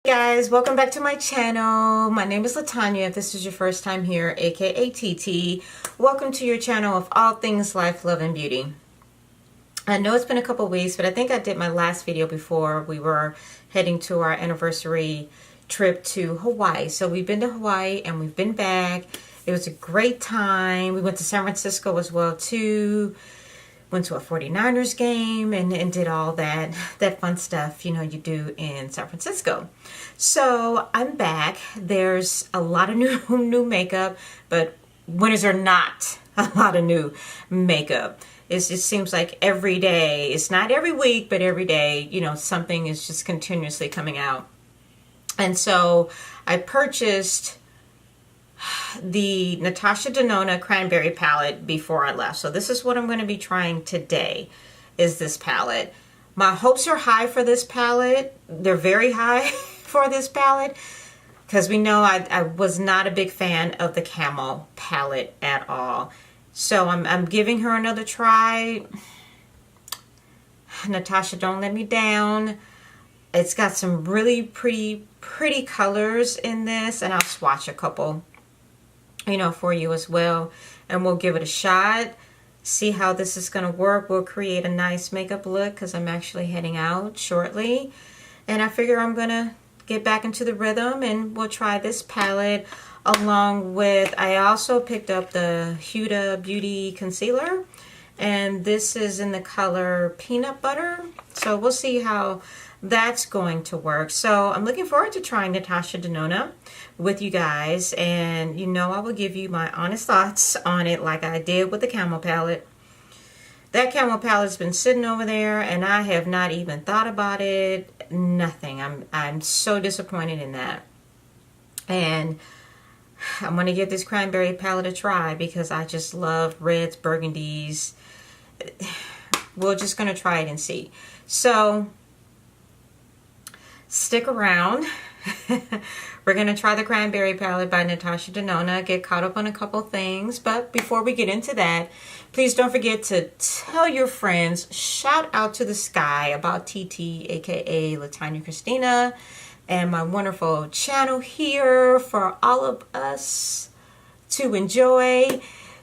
Guys, welcome back to my channel. My name is LaTanya. If this is your first time here, aka TT, welcome to your channel of all things life, love, and beauty. I know it's been a couple weeks, but I think I did my last video before we were heading to our anniversary trip to Hawaii. So we've been to Hawaii and we've been back. It was a great time. We went to San Francisco as well too. Went to a 49ers game and did all that fun stuff, you know, you do in San Francisco. So I'm back. There's a lot of new makeup, but when is there not a lot of new makeup? It seems like every day, it's not every week, but every day, you know, something is just continuously coming out. And so I purchased the Natasha Denona Cranberry palette before I left. So this is what I'm going to be trying today, is this palette. My hopes are high for this palette. They're very high for this palette because we know I was not a big fan of the Camel palette at all. So I'm giving her another try. Natasha, don't let me down. It's got some really pretty colors in this, and I'll swatch a couple, you know, for you as well, and we'll give it a shot, see how this is going to work. We'll create a nice makeup look because I'm actually heading out shortly, and I figure I'm going to get back into the rhythm, and we'll try this palette along with, I also picked up the Huda Beauty concealer, and this is in the color Peanut Butter, so we'll see how that's going to work. So I'm looking forward to trying Natasha Denona with you guys, and you know I will give you my honest thoughts on it like I did with the Camel palette. That Camel palette's been sitting over there and I have not even thought about it. Nothing. I'm so disappointed in that, and I'm going to give this Cranberry palette a try because I just love reds, burgundies. We're just going to try it and see. So stick around. We're going to try the Cranberry palette by Natasha Denona, get caught up on a couple things. But before we get into that, please don't forget to tell your friends, shout out to the sky about TT, aka LaTanya Kristina, and my wonderful channel here for all of us to enjoy.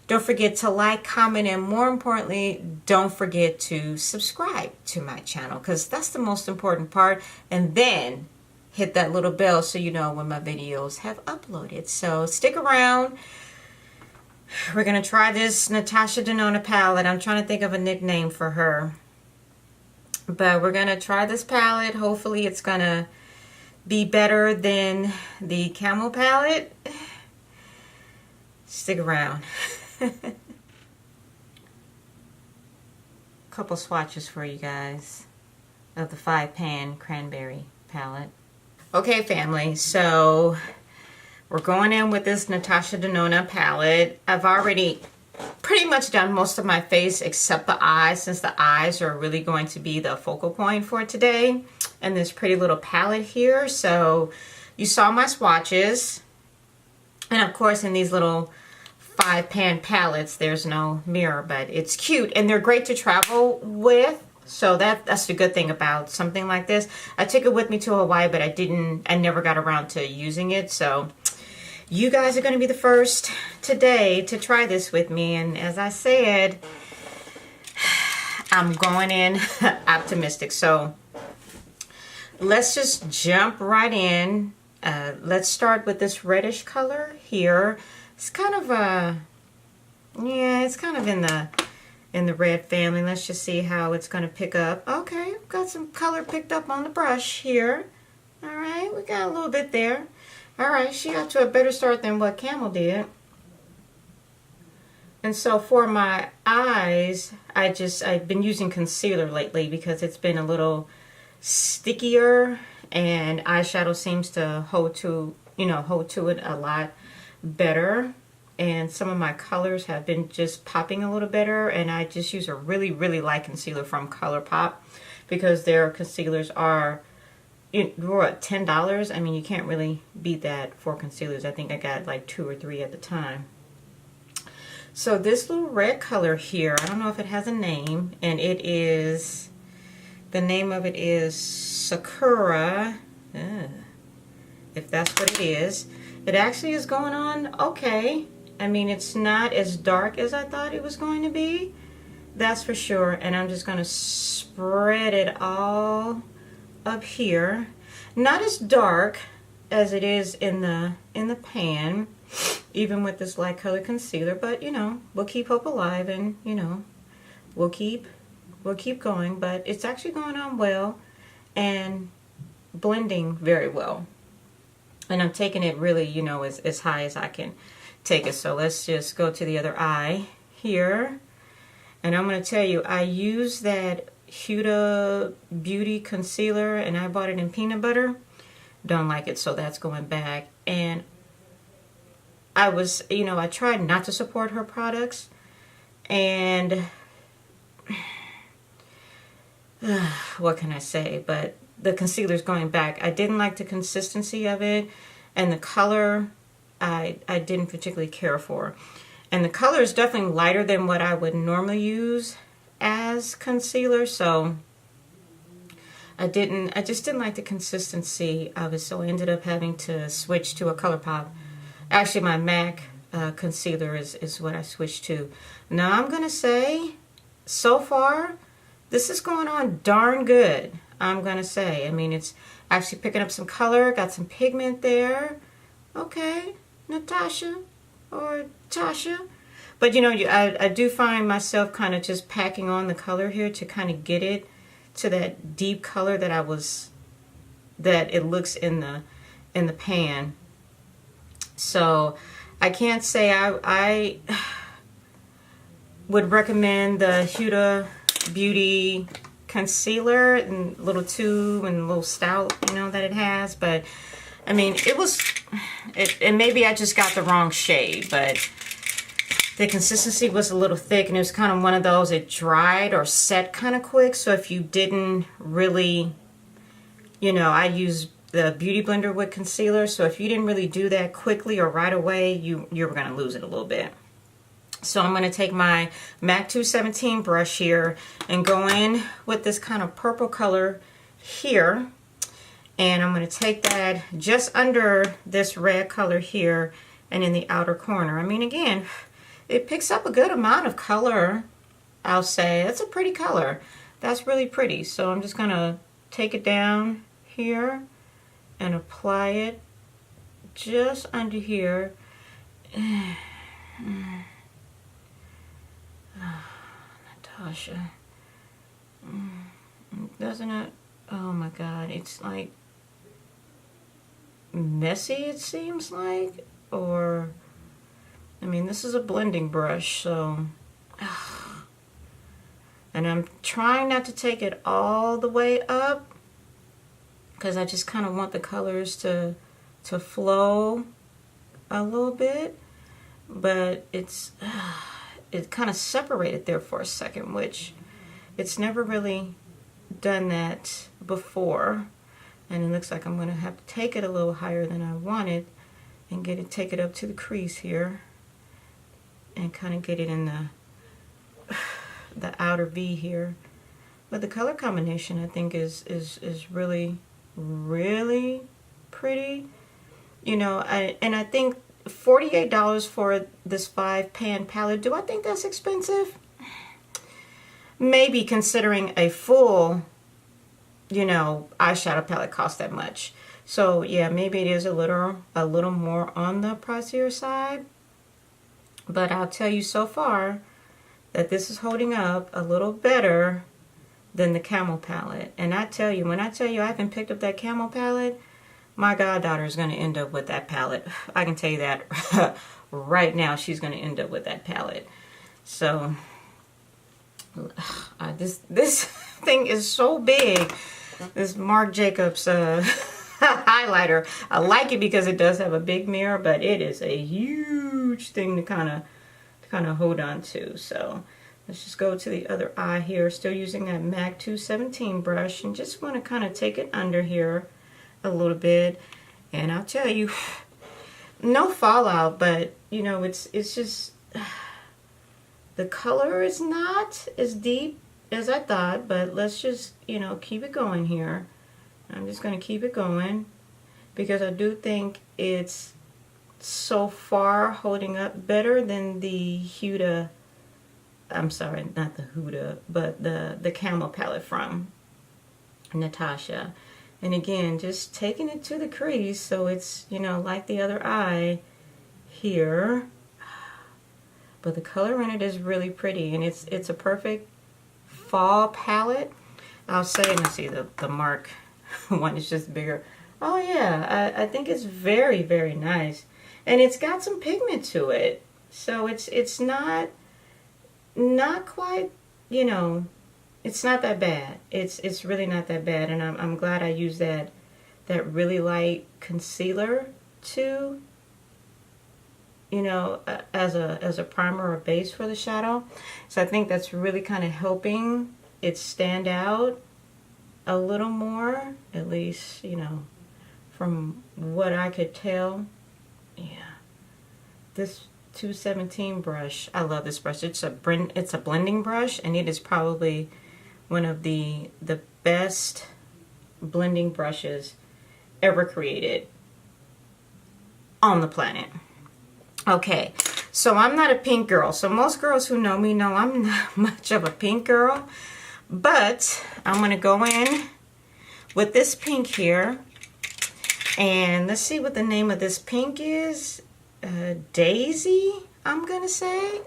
Don't forget to like, comment, and more importantly, don't forget to subscribe to my channel because that's the most important part. And then hit that little bell so you know when my videos have uploaded. So stick around. We're going to try this Natasha Denona palette. I'm trying to think of a nickname for her. But we're going to try this palette. Hopefully it's going to be better than the Camel palette. Stick around. Couple swatches for you guys of the 5-pan Cranberry palette. Okay, family, so we're going in with this Natasha Denona palette. I've already pretty much done most of my face except the eyes, since the eyes are really going to be the focal point for today. And this pretty little palette here. So you saw my swatches, and of course in these little 5-pan palettes there's no mirror, but it's cute and they're great to travel with. So that's the good thing about something like this. I took it with me to Hawaii, but I never got around to using it. So you guys are going to be the first today to try this with me, and as I said, I'm going in optimistic. So let's just jump right in. Let's start with this reddish color here. It's kind of a, yeah, it's kind of in the red family. Let's just see how it's going to pick up. Okay, got some color picked up on the brush here. All right, we got a little bit there. All right, she got to a better start than what Camel did. And so for my eyes, I've been using concealer lately because it's been a little stickier, and eyeshadow seems to hold to it a lot better. And some of my colors have been just popping a little better, and I just use a really light concealer from Colourpop because their concealers are, we're at $10. I mean, you can't really beat that for concealers. I think I got like 2 or 3 at the time. So this little red color here, I don't know if it has a name, and it is, the name of it is Sakura. if that's what it is. It actually is going on okay. I mean, it's not as dark as I thought it was going to be. That's for sure. And I'm just going to spread it all up here. Not as dark as it is in the pan, even with this light color concealer, but you know, we'll keep hope alive, and you know, we'll keep going. But it's actually going on well and blending very well. And I'm taking it really, you know, as high as I can take it. So let's just go to the other eye here. And I'm going to tell you, I use that Huda Beauty concealer, and I bought it in peanut butter. Don't like it, so that's going back. And I was, you know, I tried not to support her products. And what can I say? But the concealer's going back. I didn't like the consistency of it, and the color I didn't particularly care for. And the color is definitely lighter than what I would normally use as concealer, so I just didn't like the consistency of it, so I ended up having to switch to a Colourpop. Actually, my MAC concealer is what I switched to. Now I'm gonna say, so far, this is going on darn good. I'm gonna say. I mean, it's actually picking up some color, got some pigment there. Okay, Natasha or Tasha. But you know, I do find myself kind of just packing on the color here to kind of get it to that deep color that it looks in the pan. So I can't say I would recommend the Huda Beauty concealer and little tube and little stout, you know, that it has. But I mean, and maybe I just got the wrong shade, but the consistency was a little thick, and it was kind of one of those, it dried or set kind of quick. So if you didn't really, you know, I use the Beauty Blender with concealer, so if you didn't really do that quickly or right away, you were going to lose it a little bit. So I'm going to take my MAC 217 brush here and go in with this kind of purple color here. And I'm going to take that just under this red color here and in the outer corner. I mean, again, it picks up a good amount of color, I'll say. It's a pretty color. That's really pretty. So I'm just going to take it down here and apply it just under here. Natasha. Doesn't it? Oh my God. It's like messy, it seems like. Or, I mean, this is a blending brush, so. And I'm trying not to take it all the way up, because I just kind of want the colors to flow a little bit. But it kind of separated there for a second, which it's never really done that before. And it looks like I'm going to have to take it a little higher than I wanted and take it up to the crease here and kind of get it in the outer V here. But the color combination, I think, is really, really pretty. You know, and I think $48 for this 5-pan palette. Do I think that's expensive? Maybe, considering a full, you know, eyeshadow palette costs that much. So yeah, maybe it is a little more on the pricier side. But I'll tell you so far that this is holding up a little better than the Camel palette. And I tell you, when I tell you I haven't picked up that Camel palette, my goddaughter is going to end up with that palette. I can tell you that right now. She's going to end up with that palette. So this thing is so big. This Marc Jacobs highlighter. I like it because it does have a big mirror, but it is a huge thing to kind of hold on to. So let's just go to the other eye here. Still using that MAC 217 brush, and just want to kind of take it under here a little bit. And I'll tell you, no fallout, but you know, it's just the color is not as deep as I thought. But let's just, you know, keep it going here. I'm just going to keep it going. because I do think it's so far holding up better than the Huda, I'm sorry, not the Huda, but the Camel palette from Natasha. And again, just taking it to the crease so it's, you know, like the other eye here. But the color in it is really pretty, and it's a perfect fall palette. I'll say, let's see, the Marc one is just bigger. Oh yeah, I think it's very, very nice. And it's got some pigment to it. So it's not quite, you know, it's not that bad. It's really not that bad, and I'm glad I used that really light concealer too, you know, as a primer or base for the shadow. So I think that's really kind of helping it stand out a little more, at least, you know, from what I could tell. Yeah, this 217 brush, I love this brush. It's a blending brush, and it is probably one of the best blending brushes ever created on the planet. Okay, so I'm not a pink girl. So most girls who know me know I'm not much of a pink girl, but I'm gonna go in with this pink here, and let's see what the name of this pink is. Daisy, I'm gonna say.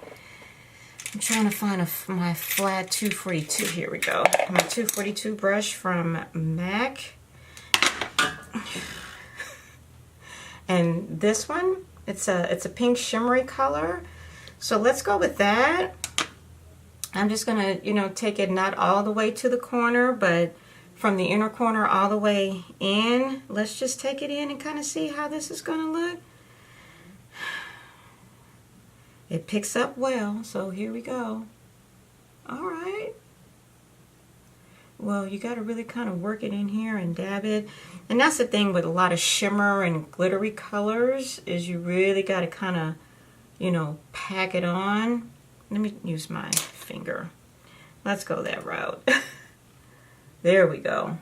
I'm trying to find my flat 242. Here we go. My 242 brush from MAC. And this one, it's a pink shimmery color. So let's go with that. I'm just gonna, you know, take it not all the way to the corner, but from the inner corner all the way in. Let's just take it in and kind of see how this is gonna look. It picks up well, so here we go. All right. Well, you got to really kind of work it in here and dab it. And that's the thing with a lot of shimmer and glittery colors, is you really got to kind of, you know, pack it on. Let me use my finger. Let's go that route. There we go.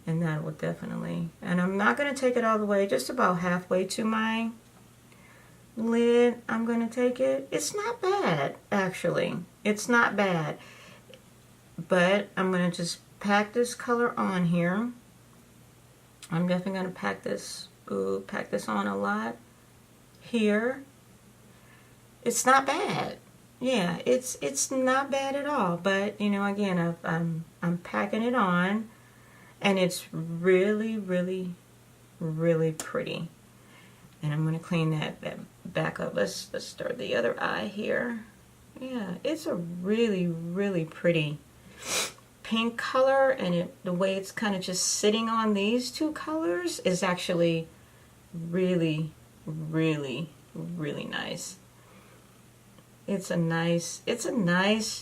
And that will definitely, and I'm not going to take it all the way, just about halfway to my lid. I'm going to take it. It's not bad, actually. It's not bad. But I'm going to just pack this color on here. I'm definitely going to pack this on a lot here. It's not bad. Yeah, it's not bad at all. But, you know, again, I'm packing it on, and it's really, really, really pretty. And I'm going to clean that back up. Let's start the other eye here. Yeah, it's a really, really pretty pink color, and the way it's kind of just sitting on these two colors is actually really, really, really nice. It's a nice,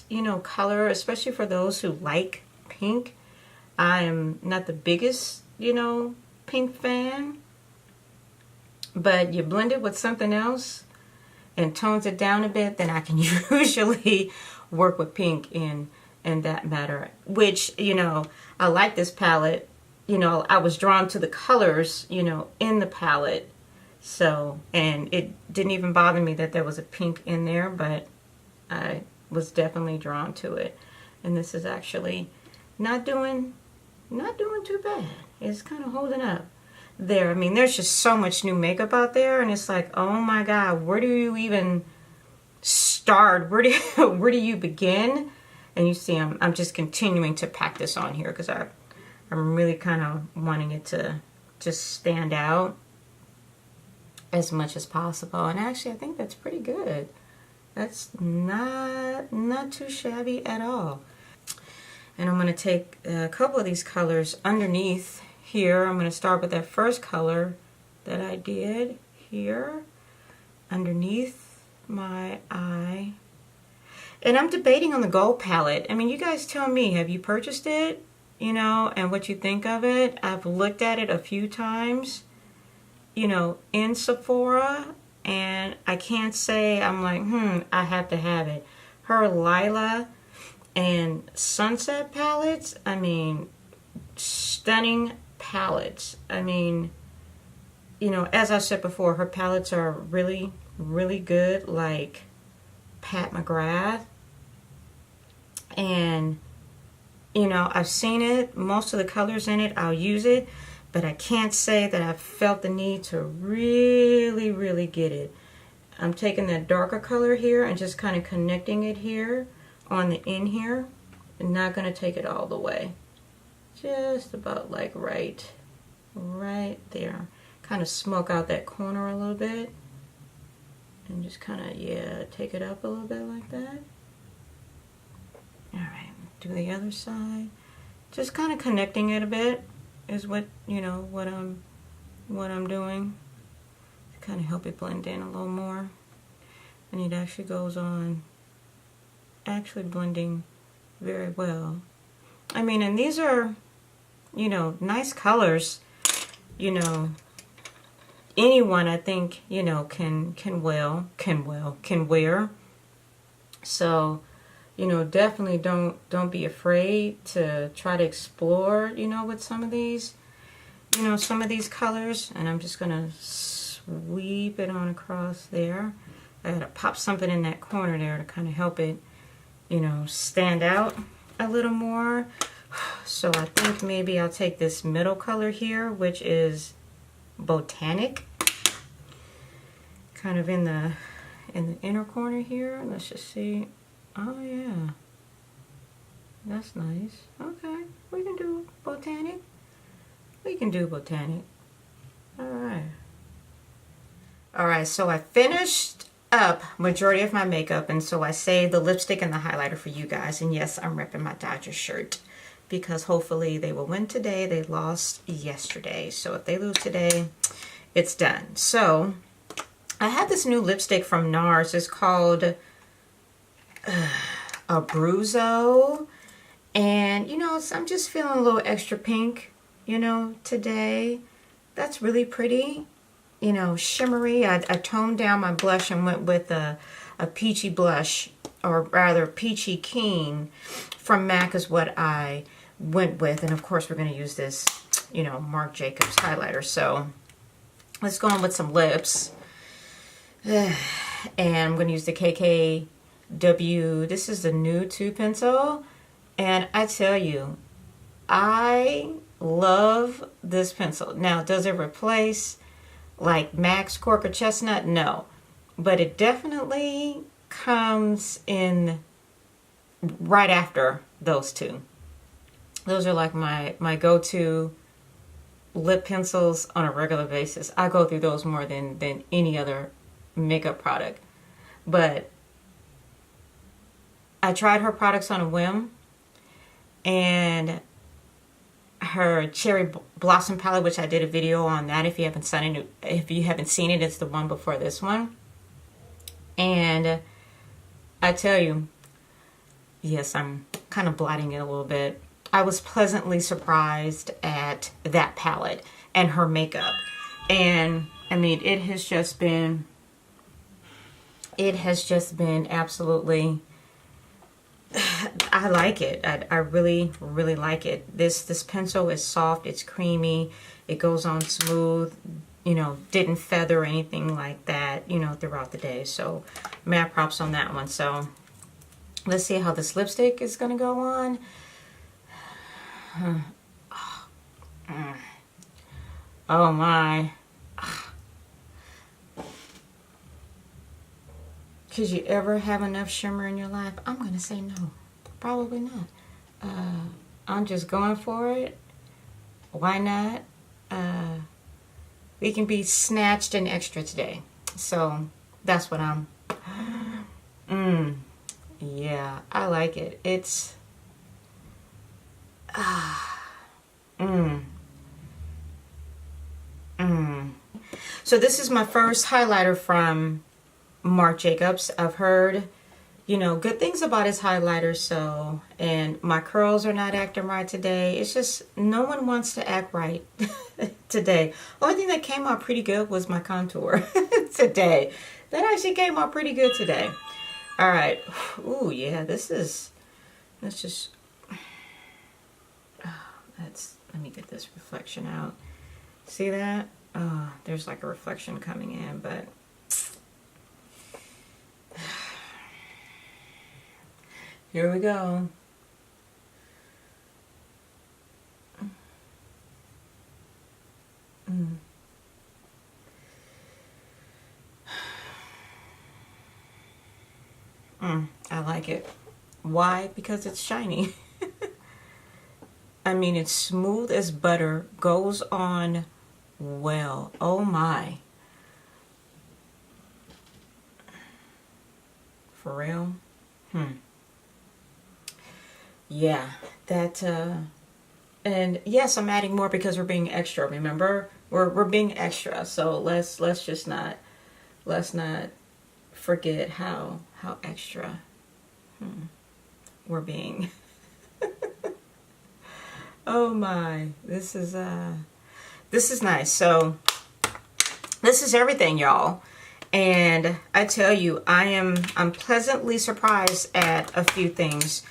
you know, color, especially for those who like pink. I am not the biggest, you know, pink fan. But you blend it with something else and tones it down a bit, then I can usually work with pink in that matter. Which, you know, I like this palette. You know, I was drawn to the colors, you know, in the palette. So, and it didn't even bother me that there was a pink in there, but I was definitely drawn to it. And this is actually not doing too bad. It's kind of holding up. There, I mean, there's just so much new makeup out there, and it's like, oh my god, where do you even start? Where do you begin? And you see, I'm just continuing to pack this on here because I'm really kind of wanting it to just stand out as much as possible. And actually, I think that's pretty good. That's not too shabby at all. And I'm going to take a couple of these colors underneath here. I'm going to start with that first color that I did here underneath my eye. And I'm debating on the gold palette. I mean, you guys tell me, have you purchased it? You know, and what you think of it. I've looked at it a few times, you know, in Sephora, and I can't say I'm like, I have to have it. Her Lila and Sunset palettes, I mean, stunning palettes. I mean, you know, as I said before, her palettes are really, really good, like Pat McGrath. And, you know, I've seen it, most of the colors in it, I'll use it, but I can't say that I've felt the need to really, really get it. I'm taking that darker color here and just kind of connecting it here on the end here. I'm not going to take it all the way. Just about like right there. Kind of smoke out that corner a little bit. And just kind of, yeah, take it up a little bit like that. Alright, do the other side. Just kind of connecting it a bit is what, you know, what I'm doing. To kind of help it blend in a little more. And it actually goes on actually blending very well. I mean, and these are, you know, nice colors. You know, anyone I think, you know, can wear. So, you know, definitely don't be afraid to try to explore, you know, with some of these, you know, some of these colors. And I'm just gonna sweep it on across there. I gotta pop something in that corner there to kind of help it, you know, stand out a little more. So I think maybe I'll take this middle color here, which is Botanic, kind of in the inner corner here. Let's just see. Oh yeah, that's nice. Okay, we can do Botanic. We can do Botanic. All right, so I finished up majority of my makeup, and so I saved the lipstick and the highlighter for you guys. And yes, I'm repping my Dodger shirt because hopefully they will win today. They lost yesterday, so if they lose today, it's done. So I have this new lipstick from Nars. It's called Abruzzo, and you know, I'm just feeling a little extra pink, you know, today. That's really pretty, you know, shimmery. I toned down my blush and went with a peachy blush, or rather Peechykeen from MAC is what I went with. And of course we're going to use this, you know, Marc Jacobs highlighter. So let's go on with some lips. And I'm going to use the KKW. This is the Nude 2 pencil. And I tell you, I love this pencil. Now, does it replace like MAC's Cork or Chestnut? No. But it definitely comes in right after those two. Those are like my go-to lip pencils on a regular basis. I go through those more than any other makeup product. But I tried her products on a whim, and her Cherry Blossom palette, which I did a video on that. If you haven't seen it, it's the one before this one. And I tell you, yes, I'm kind of blotting it a little bit. I was pleasantly surprised at that palette and her makeup. And I mean, it has just been absolutely, I like it. I really, really like it. This pencil is soft, it's creamy, it goes on smooth, you know, didn't feather or anything like that, you know, throughout the day. So mad props on that one. So let's see how this lipstick is gonna go on. Oh my. Could you ever have enough shimmer in your life? I'm gonna say no. Probably not. I'm just going for it. Why not? We can be snatched and extra today. So that's what I'm. Yeah, I like it. It's. So this is my first highlighter from Marc Jacobs. I've heard, you know, good things about his highlighter. So, and my curls are not acting right today. It's just no one wants to act right today. Only thing that came out pretty good was my contour today. That actually came out pretty good today. All right. Ooh, yeah, let's just, let me get this reflection out. See that? There's like a reflection coming in, but here we go. I like it. Why? Because it's shiny. I mean, it's smooth as butter, goes on well. Oh my. For real? Yeah, that, and yes, I'm adding more because we're being extra. Remember? We're being extra. So let's just not, let's not forget how extra we're being. Oh my, this is nice. So this is everything, y'all. And I tell you, I'm pleasantly surprised at a few things.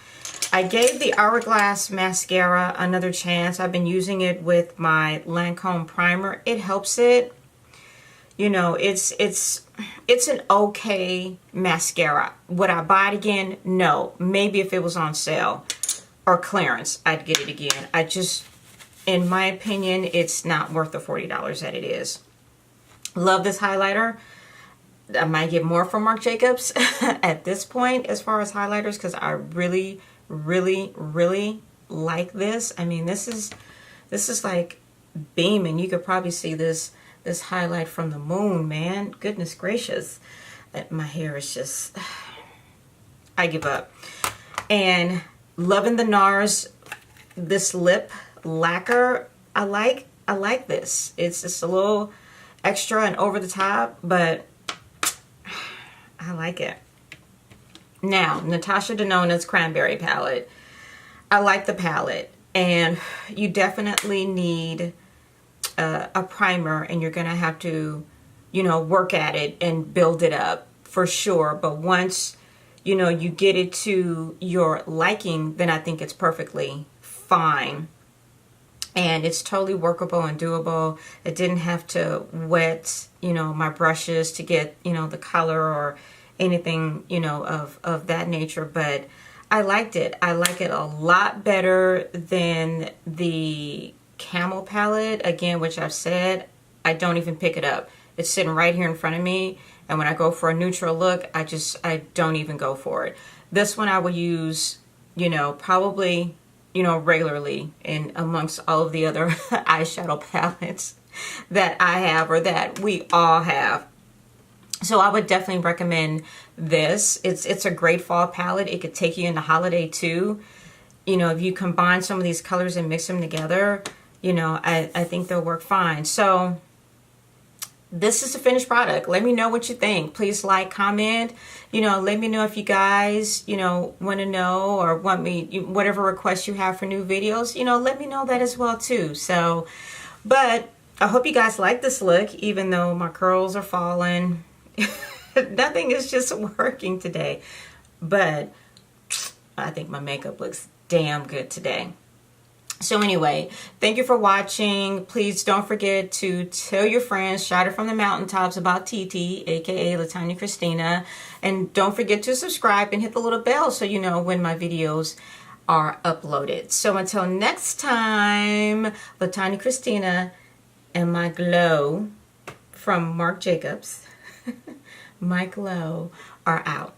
I gave the Hourglass mascara another chance. I've been using it with my Lancome primer. It helps it. You know, it's an okay mascara. Would I buy it again? No. Maybe if it was on sale or clearance, I'd get it again. I just, in my opinion, it's not worth the $40 that it is. Love this highlighter. I might get more from Marc Jacobs at this point as far as highlighters, because I really like this. I mean, this is like beaming. You could probably see this highlight from the moon, man. Goodness gracious. My hair is just, I give up. And loving the Nars, this lip lacquer. I like this. It's just a little extra and over the top, but I like it. Now, Natasha Denona's Cranberry palette. I like the palette, and you definitely need a primer, and you're gonna have to, you know, work at it and build it up for sure. But once, you know, you get it to your liking, then I think it's perfectly fine. And it's totally workable and doable. It didn't have to wet, you know, my brushes to get, you know, the color or anything, you know, of that nature. But I liked it. I like it a lot better than the Camel palette, again, which I've said, I don't even pick it up. It's sitting right here in front of me. And when I go for a neutral look, I don't even go for it. This one I will use, you know, probably, you know, regularly in amongst all of the other eyeshadow palettes that I have or that we all have. So I would definitely recommend this. It's a great fall palette. It could take you into holiday too. You know, if you combine some of these colors and mix them together, you know, I think they'll work fine. So this is the finished product. Let me know what you think. Please like, comment, you know, let me know if you guys, you know, want to know or want me, whatever requests you have for new videos, you know, let me know that as well too. So, but I hope you guys like this look, even though my curls are falling. Nothing is just working today. But I think my makeup looks damn good today. So anyway, thank you for watching. Please don't forget to tell your friends, shout it from the mountaintops about TT, aka LaTanya Kristina. And don't forget to subscribe and hit the little bell so you know when my videos are uploaded. So until next time, LaTanya Kristina and my glow from Marc Jacobs, my glow, are out.